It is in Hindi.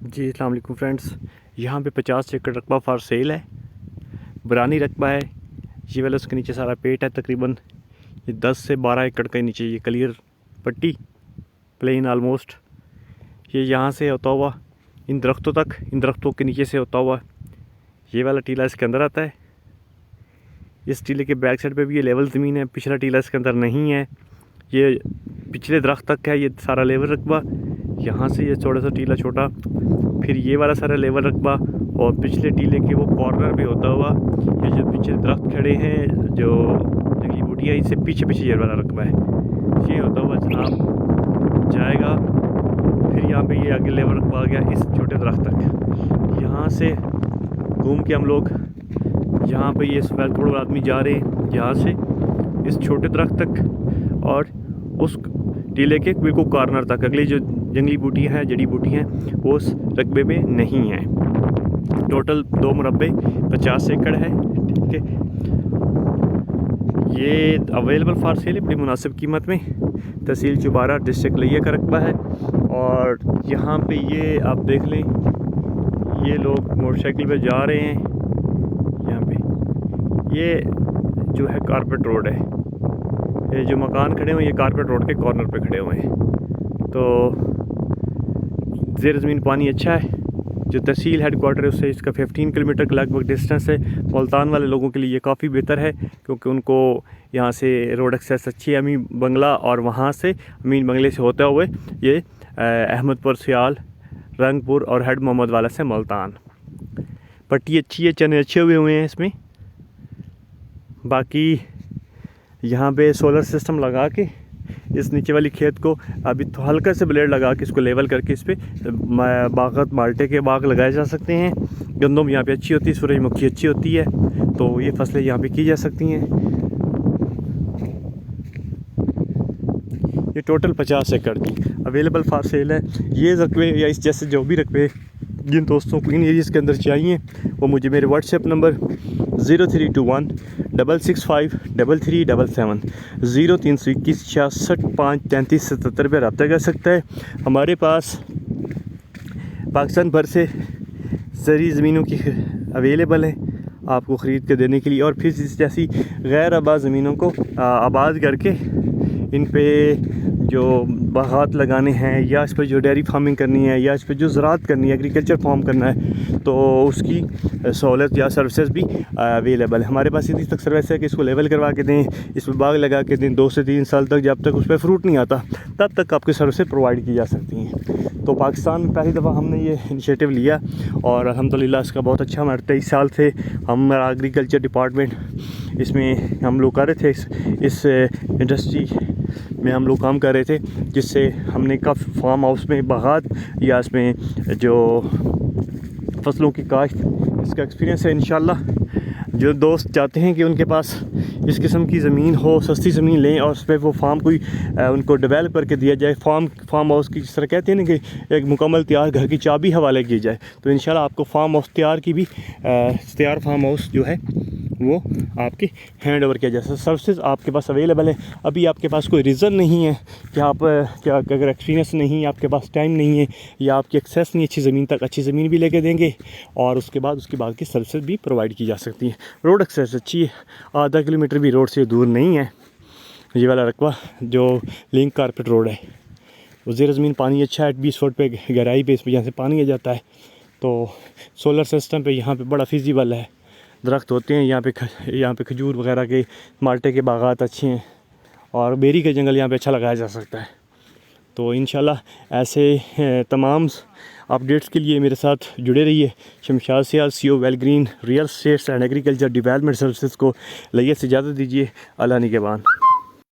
जी अस्सलाम वालेकुम फ्रेंड्स, यहाँ पे 50 एकड़ रकबा फॉर सेल है। बरानी रकबा है। ये वाला उसके नीचे सारा पेट है। तकरीबन ये 10 से 12 एकड़ के नीचे ये क्लियर पट्टी प्लेन ऑलमोस्ट। ये यहाँ से होता हुआ इन दरख्तों तक, इन दरख्तों के नीचे से होता हुआ ये वाला टीला इसके अंदर आता है। इस टीले के बैक साइड पे भी ये लेवल ज़मीन है। पिछला टीला इसके अंदर नहीं है। ये पिछले दरख्त तक है ये सारा लेवल रकबा। यहाँ से ये थोड़ा सा टीला छोटा, फिर ये वाला सारा लेवल रकबा, और पिछले टीले के वो कॉर्नर भी होता हुआ ये जो पीछे दरख्त खड़े हैं, जो जंगली बूटियाँ, इससे पीछे पीछे ये वाला रकबा है। ये होता हुआ जनाब जाएगा। फिर यहाँ पे ये आगे लेवल रकबा आ गया इस छोटे दरख्त तक। यहाँ से घूम के हम लोग यहाँ पे ये सफ़ेद करोड़ आदमी जा रहे हैं यहाँ से इस छोटे दरख्त तक और उस टीले के बिल्कुल कॉर्नर तक। अगली जो जंगली बूटियाँ हैं, जड़ी बूटियाँ हैं, वो उस रकबे में नहीं हैं। टोटल 2 मुरब्बे 50 एकड़ है। ठीक है, ये अवेलेबल फॉर सेल है बड़ी मुनासिब कीमत में। तहसील चुबारा, डिस्ट्रिक्ट लिया का रकबा है। और यहाँ पे ये आप देख लें, ये लोग मोटरसाइकिल पे जा रहे हैं। यहाँ पे ये जो है कारपेट रोड है। ये जो मकान खड़े हुए हैं ये कारपेट रोड के कॉर्नर पे खड़े हुए हैं। तो ज़ेर ज़मीन पानी अच्छा है। जो तहसील हेडक्वार्टर है उससे इसका 15 किलोमीटर का लगभग डिस्टेंस है। मुल्तान वाले लोगों के लिए ये काफ़ी बेहतर है क्योंकि उनको यहाँ से रोड एक्सेस अच्छी है। अमीन बंगला और वहाँ से अमीन बंगले से होते हुए ये अहमदपुर, सियाल, रंगपुर और हेड मोहम्मद वाला से मुल्तान। पट्टी अच्छी है, चने अच्छे हुए हैं इसमें। बाकी यहाँ पे सोलर सिस्टम लगा के इस नीचे वाली खेत को अभी तो हल्का से ब्लेड लगा के इसको लेवल करके इस पर बागत माल्टे के बाग लगाए जा सकते हैं। गंदम यहाँ पे अच्छी होती है, सूरजमुखी अच्छी होती है, तो ये फसलें यहाँ पे की जा सकती हैं। ये टोटल 50 एकड़ की अवेलेबल फॉर सेल है। ये रकबे या इस जैसे जो भी रकबे जिन दोस्तों को इन एरियाज़ के अंदर चाहिए वो मुझे मेरे व्हाट्सएप नंबर 0321 665 3377 0321 66 5 33 77 पर रब्ता कर सकता है। हमारे पास पाकिस्तान भर से ज़री ज़मीनों की अवेलेबल है आपको ख़रीद के देने के लिए। और फिर इस जैसी गैर आबाद ज़मीनों को आबाद करके इन पे जो बागात लगाने हैं या इस पर जो डेयरी फार्मिंग करनी है या इस पर जो ज़राअत करनी है, एग्रीकल्चर फार्म करना है, तो उसकी सहूलत या सर्विसेज भी अवेलेबल है। हमारे पास इतनी तक सर्विस है कि इसको लेवल करवा के दें, इस पर बाग लगा के दें। 2 से 3 साल तक, जब तक उस पर फ्रूट नहीं आता तब तक आपकी सर्विसेज प्रोवाइड की जा सकती हैं। तो पाकिस्तान में पहली दफ़ा हमने ये इनिशिएटिव लिया और अल्हम्दुलिल्लाह इसका बहुत अच्छा हमारे 23 साल से हम एग्रीकल्चर डिपार्टमेंट इसमें हम लोग कर रहे थे। इस इंडस्ट्री में हम लोग काम कर रहे थे, जिससे हमने काफ़ी फार्म हाउस में बागात या इसमें जो फसलों की काश्त, इसका एक्सपीरियंस है। इंशाल्लाह जो दोस्त चाहते हैं कि उनके पास इस किस्म की ज़मीन हो, सस्ती ज़मीन लें और उस पर वो फार्म कोई उनको डेवलप करके दिया जाए, फार्म हाउस की जिस तरह कहते हैं ना कि एक मुकम्मल तैयार घर की चाबी हवाले की जाए, तो इंशाल्लाह आपको फार्म हाउस तैयार की भी तैयार फार्म हाउस जो है वो आपके हैंड ओवर किया जाए। सर्विसेज आपके पास अवेलेबल है। अभी आपके पास कोई रीज़न नहीं है कि आप क्या, अगर एक्सपीरियंस नहीं है, आपके पास टाइम नहीं है या आपकी एक्सेस नहीं अच्छी ज़मीन तक, अच्छी ज़मीन भी लेके देंगे और उसके बाद की सर्विसेज भी प्रोवाइड की जा सकती हैं। रोड एक्सेस अच्छी है, आधा किलोमीटर भी रोड से दूर नहीं है। ये वाला रकबा जो लिंक कारपेट रोड है, ज़ेर ज़मीन पानी अच्छा है। 20 फुट पे गहराई पे इस वजह से पानी आ जाता है। तो सोलर सिस्टम पे यहाँ पे बड़ा फिजिबल है, दरख्त होते हैं यहाँ पे खजूर वगैरह के, माल्टे के बागात अच्छे हैं और बेरी का जंगल यहाँ पे अच्छा लगाया जा सकता है। तो इंशाल्लाह ऐसे तमाम अपडेट्स के लिए मेरे साथ जुड़े रहिए। शमशाद सियाल, CEO well green real estates and agriculture development services को लैयत से इजाज़त दीजिए। अल्लाह निगहबान।